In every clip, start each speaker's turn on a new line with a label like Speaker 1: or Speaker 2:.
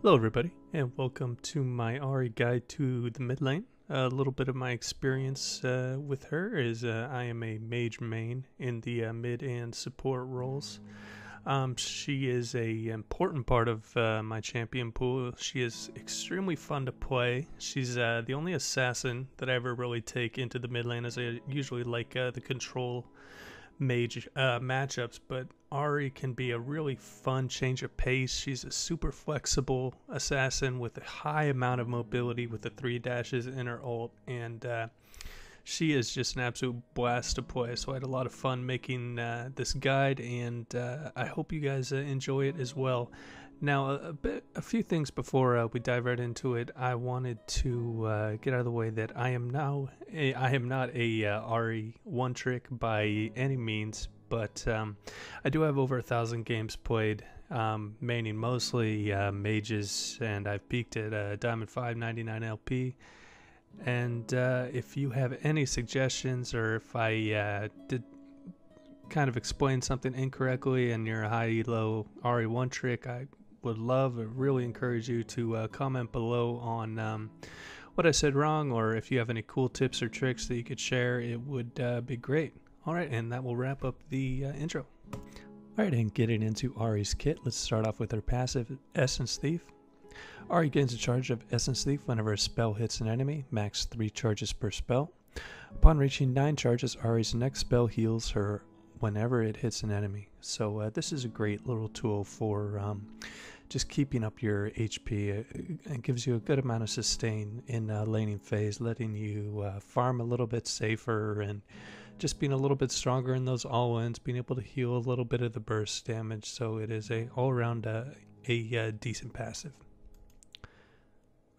Speaker 1: Hello everybody, and welcome to my Ahri guide to the mid lane. A little bit of my experience with her is I am a mage main in the mid and support roles. She is a important part of my champion pool. She is extremely fun to play. She's the only assassin that I ever really take into the mid lane, as I usually like the control mage matchups, but Ahri can be a really fun change of pace. She's a super flexible assassin with a high amount of mobility with the 3 dashes in her ult, and she is just an absolute blast to play. So I had a lot of fun making this guide, and I hope you guys enjoy it as well. Now, a few things before we dive right into it. I wanted to get out of the way that I am not a Ahri one trick by any means, but I do have over 1,000 games played, maining mostly mages, and I've peaked at Diamond 599 LP. And if you have any suggestions, or if I did kind of explain something incorrectly and you're a high-elo Ahri one trick, I would love or really encourage you to comment below on what I said wrong, or if you have any cool tips or tricks that you could share, it would be great. Alright, and that will wrap up the intro. Alright, and getting into Ahri's kit, let's start off with her passive, Essence Thief. Ahri gains a charge of Essence Thief whenever a spell hits an enemy, max 3 charges per spell. Upon reaching 9 charges, Ahri's next spell heals her whenever it hits an enemy. So this is a great little tool for just keeping up your HP. It gives you a good amount of sustain in laning phase, letting you farm a little bit safer and just being a little bit stronger in those all-ins, being able to heal a little bit of the burst damage. So it is a all-around a decent passive.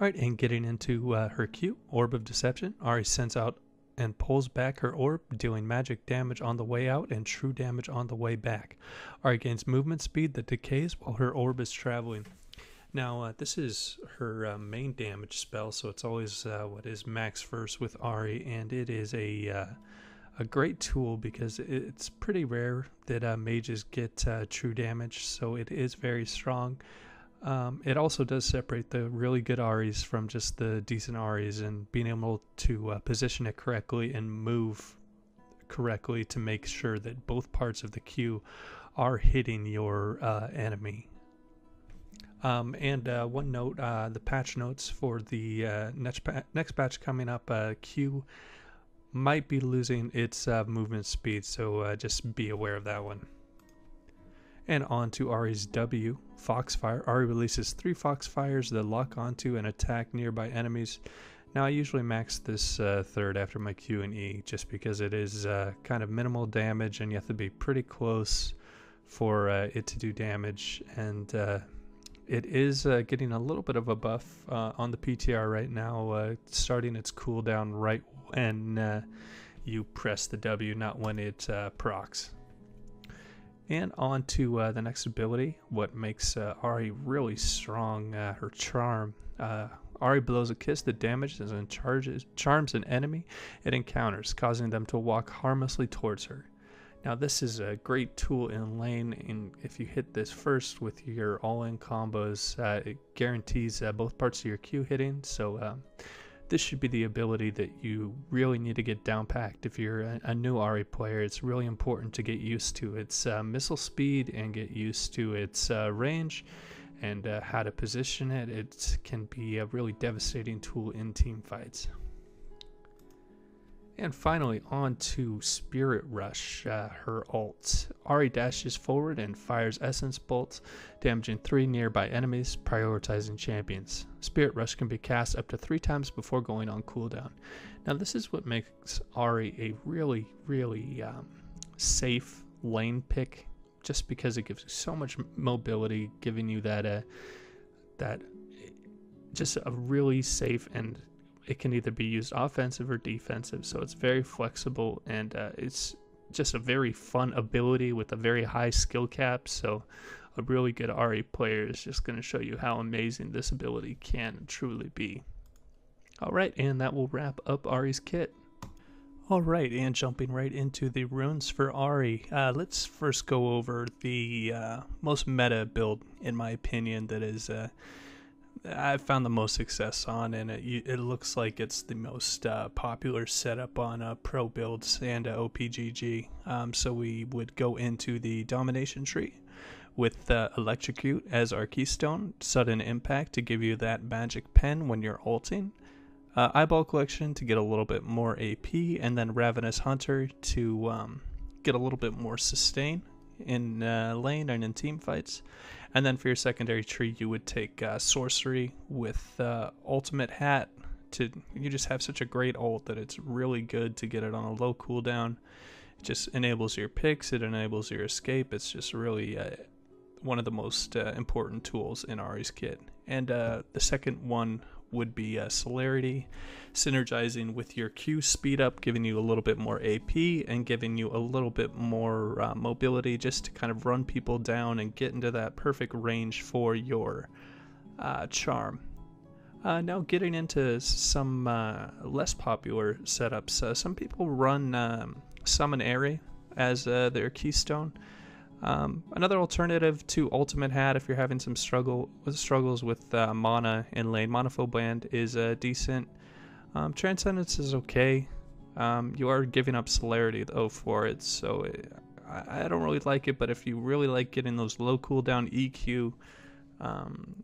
Speaker 1: Alright, and getting into her Q, Orb of Deception. Ahri sends out and pulls back her orb, dealing magic damage on the way out and true damage on the way back. Ahri gains movement speed that decays while her orb is traveling. Now, this is her main damage spell, so it's always what is max first with Ahri, and it is a great tool because it's pretty rare that mages get true damage, so it is very strong. It also does separate the really good Ahris from just the decent Ahris, and being able to position it correctly and move correctly to make sure that both parts of the Q are hitting your enemy. And one note, the patch notes for the next patch coming up, Q might be losing its movement speed, so just be aware of that one. And on to Ahri's W, Foxfire. Ahri releases 3 Foxfires that lock onto and attack nearby enemies. Now I usually max this third after my Q and E, just because it is kind of minimal damage and you have to be pretty close for it to do damage. And it is getting a little bit of a buff on the PTR right now, starting its cooldown right when you press the W, not when it procs. And on to the next ability, what makes Ahri really strong, her charm. Ahri blows a kiss that damages and charms an enemy it encounters, causing them to walk harmlessly towards her. Now this is a great tool in lane, and if you hit this first with your all-in combos, it guarantees both parts of your Q hitting, so this should be the ability that you really need to get down packed. If you're a new Ahri player, it's really important to get used to its missile speed and get used to its range and how to position it. It can be a really devastating tool in team fights. And finally, on to Spirit Rush, her ult. Ahri dashes forward and fires Essence Bolts, damaging 3 nearby enemies, prioritizing champions. Spirit Rush can be cast up to 3 times before going on cooldown. Now this is what makes Ahri a really, really safe lane pick, just because it gives you so much mobility, giving you that just a really safe, and it can either be used offensive or defensive, so it's very flexible, and it's just a very fun ability with a very high skill cap. So a really good Ahri player is just going to show you how amazing this ability can truly be. Alright, and that will wrap up Ahri's kit. Alright, and jumping right into the runes for Ahri, let's first go over the most meta build, in my opinion, that is I've found the most success on, and it looks like it's the most popular setup on pro builds and OPGG. So we would go into the domination tree with Electrocute as our keystone, Sudden Impact to give you that magic pen when you're ulting, Eyeball Collection to get a little bit more AP, and then Ravenous Hunter to get a little bit more sustain in lane and in team fights. And then for your secondary tree, you would take Sorcery with Ultimate Hat. You just have such a great ult that it's really good to get it on a low cooldown. It just enables your picks, it enables your escape. It's just really one of the most important tools in Ahri's kit. And the second one would be Celerity, synergizing with your Q speed up, giving you a little bit more AP and giving you a little bit more mobility just to kind of run people down and get into that perfect range for your charm. Now getting into some less popular setups, some people run Summon Ahri as their keystone. Another alternative to Ultimate Hat, if you're having some struggles with mana in lane, Monophobe Band is decent. Transcendence is okay. You are giving up Celerity though for it, so I don't really like it. But if you really like getting those low cooldown EQ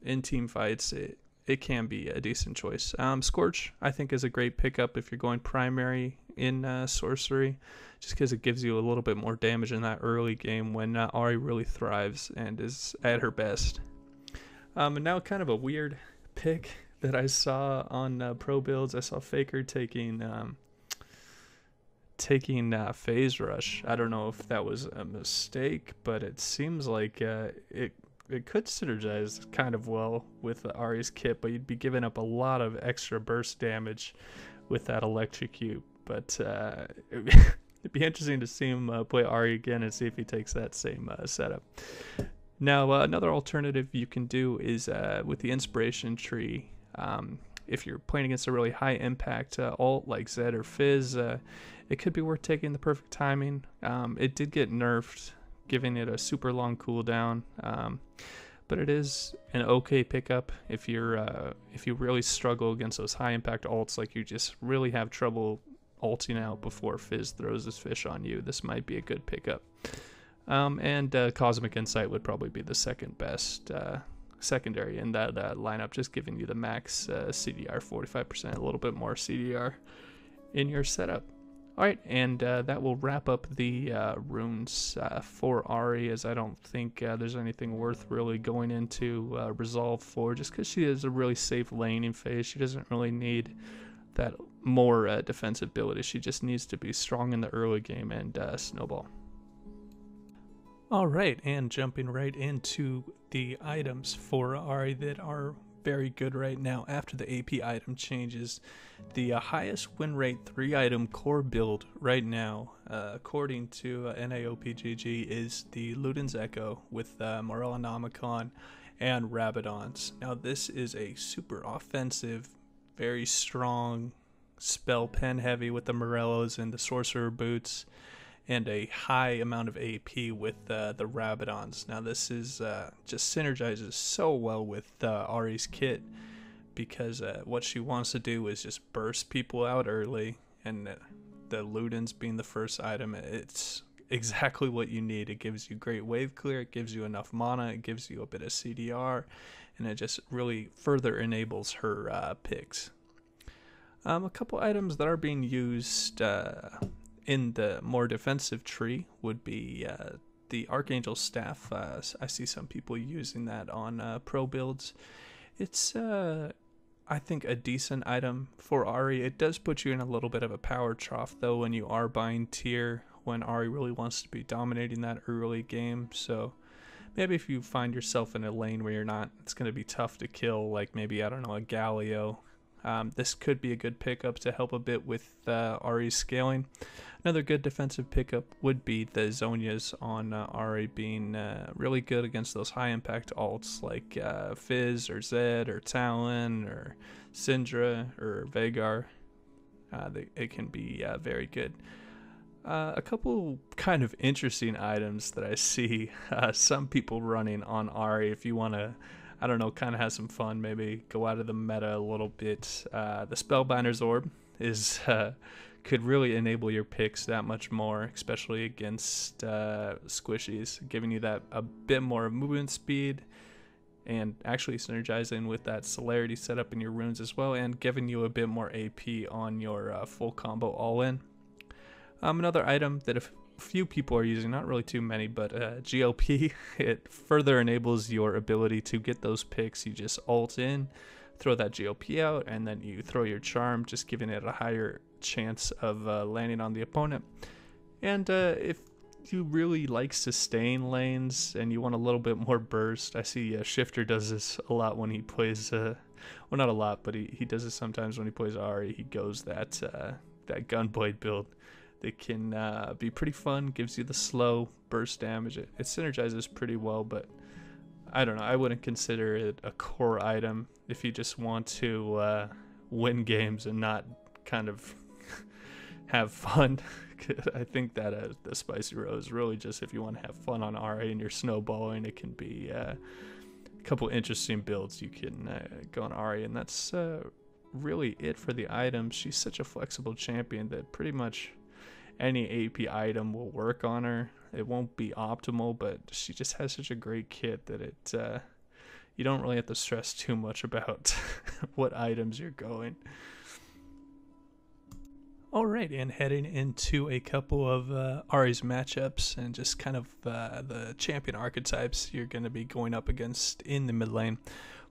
Speaker 1: in team fights, it can be a decent choice. Scorch, I think, is a great pickup if you're going primary in Sorcery, just because it gives you a little bit more damage in that early game when Ahri really thrives and is at her best. And now kind of a weird pick that I saw on pro builds. I saw Faker taking Phase Rush. I don't know if that was a mistake, but it seems like it could synergize kind of well with Ahri's kit, but you'd be giving up a lot of extra burst damage with that Electrocute. But it'd be interesting to see him play Ahri again and see if he takes that same setup. Now, another alternative you can do is with the Inspiration Tree. If you're playing against a really high impact ult like Zed or Fizz, it could be worth taking the perfect timing. It did get nerfed, giving it a super long cooldown, but it is an okay pickup if you really struggle against those high impact ults, like you just really have trouble ulting out before Fizz throws his fish on you. This might be a good pickup. And Cosmic Insight would probably be the second best secondary in that lineup, just giving you the max CDR, 45%, a little bit more CDR in your setup. Alright, and that will wrap up the runes for Ahri, as I don't think there's anything worth really going into Resolve for, just because she is a really safe laning phase. She doesn't really need that more defensive ability. She just needs to be strong in the early game and snowball. Alright, and jumping right into the items for Ahri that are very good right now after the AP item changes. The highest win rate 3-item core build right now, according to NAOPGG, is the Luden's Echo with Morellonomicon and Rabadons. Now this is a super offensive, very strong spell pen heavy with the Morellos and the Sorcerer Boots, and a high amount of AP with the Rabadons. Now this is just synergizes so well with Ahri's kit, because what she wants to do is just burst people out early, and the Ludens being the first item, it's exactly what you need. It gives you great wave clear, it gives you enough mana, it gives you a bit of CDR, and it just really further enables her picks. A couple items that are being used in the more defensive tree would be the Archangel Staff. I see some people using that on pro builds. It's, I think, a decent item for Ahri. It does put you in a little bit of a power trough, though, when you are buying tier, when Ahri really wants to be dominating that early game. So maybe if you find yourself in a lane where you're not, it's going to be tough to kill, like maybe, I don't know, a Galio. This could be a good pickup to help a bit with Ahri's scaling. Another good defensive pickup would be the Zonias on Ahri being really good against those high impact ults like Fizz or Zed or Talon or Syndra or Veigar. It can be very good. A couple kind of interesting items that I see some people running on Ahri, if you want to I don't know, kind of has some fun, maybe go out of the meta a little bit. The Spellbinder's Orb is could really enable your picks that much more, especially against squishies, giving you that a bit more movement speed, and actually synergizing with that celerity setup in your runes as well, and giving you a bit more AP on your full combo all-in. Another item that a few people are using, not really too many, but GLP, it further enables your ability to get those picks. You just ult in, throw that GLP out, and then you throw your charm, just giving it a higher chance of landing on the opponent. And if you really like sustain lanes and you want a little bit more burst, I see Shifter does this a lot when he plays, well, not a lot, but he does it sometimes when he plays Ahri. He goes that Gunblade build. That can be pretty fun, gives you the slow burst damage. It synergizes pretty well, but I don't know, I wouldn't consider it a core item if you just want to win games and not kind of have fun. I think that the Spicy Row is really just if you want to have fun on RA and you're snowballing. It can be a couple interesting builds you can go on RA, and that's really it for the items. She's such a flexible champion that pretty much any AP item will work on her. It won't be optimal, but she just has such a great kit that it you don't really have to stress too much about what items you're going. Alright, and heading into a couple of Ahri's matchups and just kind of the champion archetypes you're going to be going up against in the mid lane.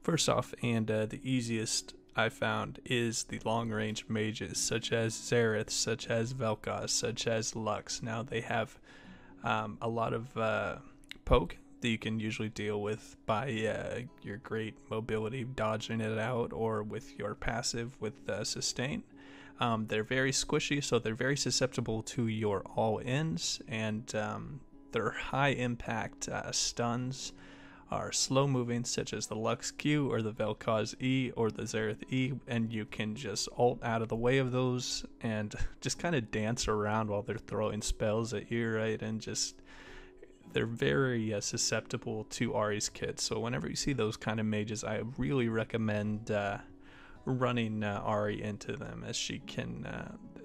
Speaker 1: First off, and the easiest I found, is the long-range mages such as Xerath, such as Vel'Koz, such as Lux. Now they have a lot of poke that you can usually deal with by your great mobility, dodging it out, or with your passive with sustain. They're very squishy, so they're very susceptible to your all-ins, and their high-impact stuns are slow moving, such as the Lux Q or the Vel'Koz E or the Xerath E, and you can just ult out of the way of those and just kind of dance around while they're throwing spells at you, right? And just they're very susceptible to Ahri's kit. So whenever you see those kind of mages, I really recommend running Ahri into them, as she can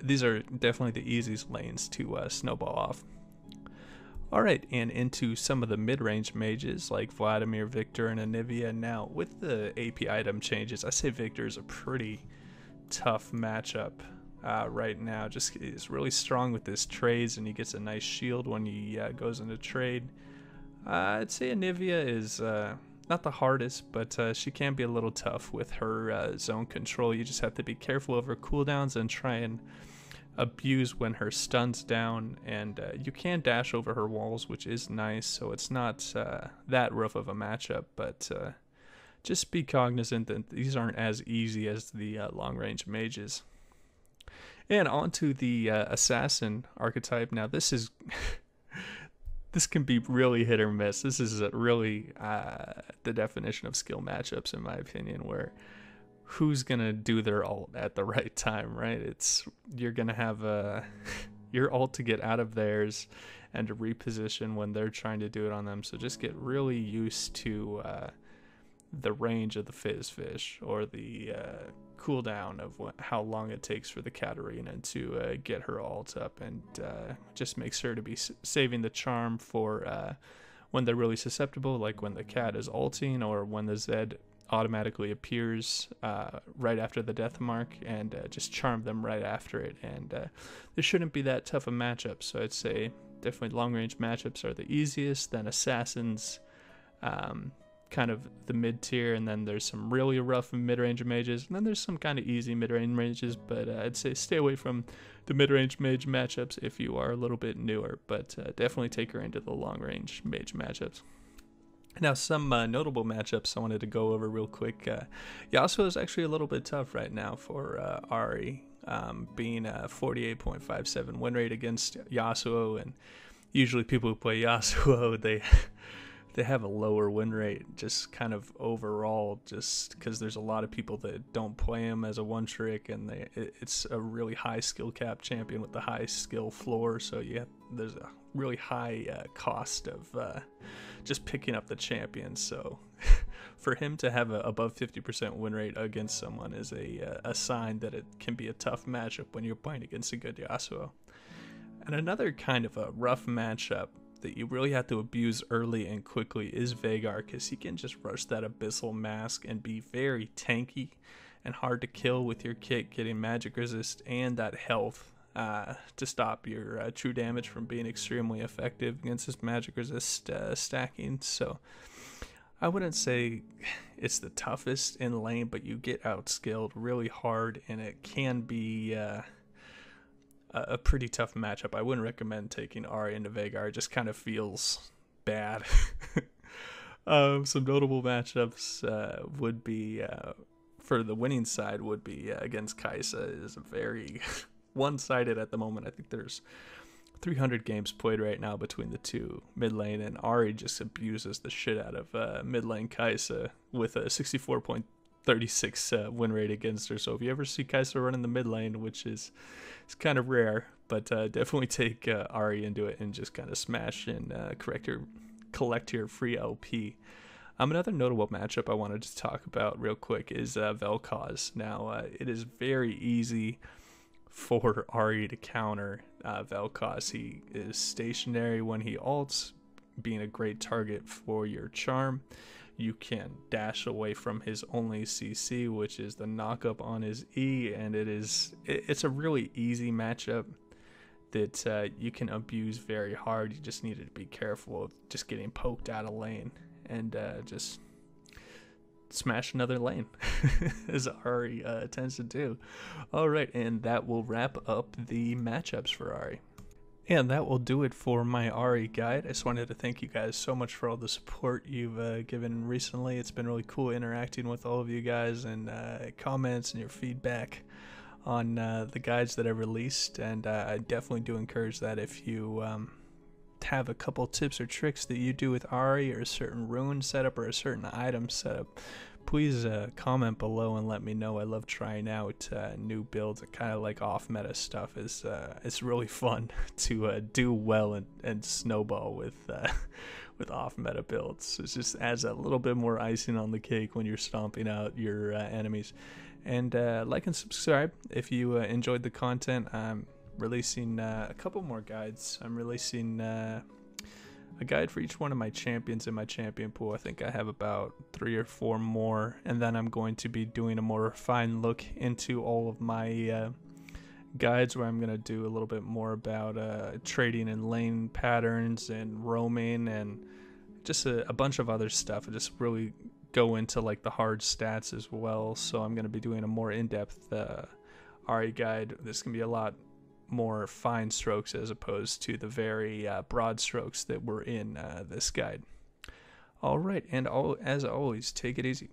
Speaker 1: these are definitely the easiest lanes to snowball off. Alright, and into some of the mid-range mages like Vladimir, Victor, and Anivia. Now, with the AP item changes, I say Victor is a pretty tough matchup right now. Just is really strong with his trades, and he gets a nice shield when he goes into trade. I'd say Anivia is not the hardest, but she can be a little tough with her zone control. You just have to be careful of her cooldowns and try and abuse when her stun's down, and you can dash over her walls, which is nice, so it's not that rough of a matchup, but just be cognizant that these aren't as easy as the long-range mages. And on to the assassin archetype. Now this is this can be really hit or miss. This is really the definition of skill matchups, in my opinion, where who's gonna do their ult at the right time, right? You're gonna have your ult to get out of theirs and to reposition when they're trying to do it on them. So just get really used to the range of the Fizz Fish, or the cooldown of how long it takes for the Katarina to get her ult up, and just make sure to be saving the charm for when they're really susceptible, like when the cat is ulting, or when the Zed automatically appears right after the death mark, and just charm them right after it. And there shouldn't be that tough a matchup, so I'd say definitely long range matchups are the easiest, then assassins kind of the mid tier, and then there's some really rough mid-range mages, and then there's some kind of easy mid-range mages, but I'd say stay away from the mid-range mage matchups if you are a little bit newer, but definitely take her into the long-range mage matchups. Now, some notable matchups I wanted to go over real quick. Yasuo is actually a little bit tough right now for Ahri, being a 48.57 win rate against Yasuo, and usually people who play Yasuo, they have a lower win rate, just kind of overall, just because there's a lot of people that don't play him as a one trick, and it's a really high skill cap champion with a high skill floor. So there's a really high cost of just picking up the champion. So for him to have a above 50% win rate against someone is a sign that it can be a tough matchup when you're playing against a good Yasuo. And another kind of a rough matchup that you really have to abuse early and quickly is Veigar, because he can just rush that Abyssal Mask and be very tanky and hard to kill with your kit, getting magic resist and that health to stop your true damage from being extremely effective against his magic resist stacking. So I wouldn't say it's the toughest in lane, but you get outskilled really hard, and it can be a pretty tough matchup. I wouldn't recommend taking Ahri into Veigar. It just kind of feels bad. Some notable matchups would be, for the winning side, would be against Kai'Sa. Is a very one-sided at the moment. I think there's 300 games played right now between the two mid lane, and Ahri just abuses the shit out of mid lane Kai'Sa with a 64.36 win rate against her. So if you ever see Kai'Sa running the mid lane, which is it's kind of rare, but definitely take Ahri into it and just kind of smash and collect your free LP. Another notable matchup I wanted to talk about real quick is Vel'Koz. Now, it is very easy for Ahri to counter Vel'Koz. He is stationary when he ults, being a great target for your charm. You can dash away from his only CC, which is the knock-up on his E, and it's a really easy matchup that you can abuse very hard. You just need to be careful of just getting poked out of lane and just smash another lane, as Ahri tends to do. Alright, and that will wrap up the matchups for Ahri. And that will do it for my Ahri guide. I just wanted to thank you guys so much for all the support you've given recently. It's been really cool interacting with all of you guys, and comments and your feedback on the guides that I released. And I definitely do encourage that if you have a couple tips or tricks that you do with Ahri, or a certain rune setup or a certain item setup, please comment below and let me know. I love trying out new builds. I kind of like off-meta stuff. It's really fun to do well and snowball with off-meta builds. It just adds a little bit more icing on the cake when you're stomping out your enemies. And like and subscribe if you enjoyed the content. I'm releasing a couple more guides. I'm releasing a guide for each one of my champions in my champion pool. I think I have about 3 or 4 more, and then I'm going to be doing a more refined look into all of my guides, where I'm going to do a little bit more about trading and lane patterns and roaming and just a bunch of other stuff. I just really go into like the hard stats as well. So I'm going to be doing a more in-depth Ahri guide. This can be a lot more fine strokes as opposed to the very broad strokes that were in this guide. All right, and as always, take it easy.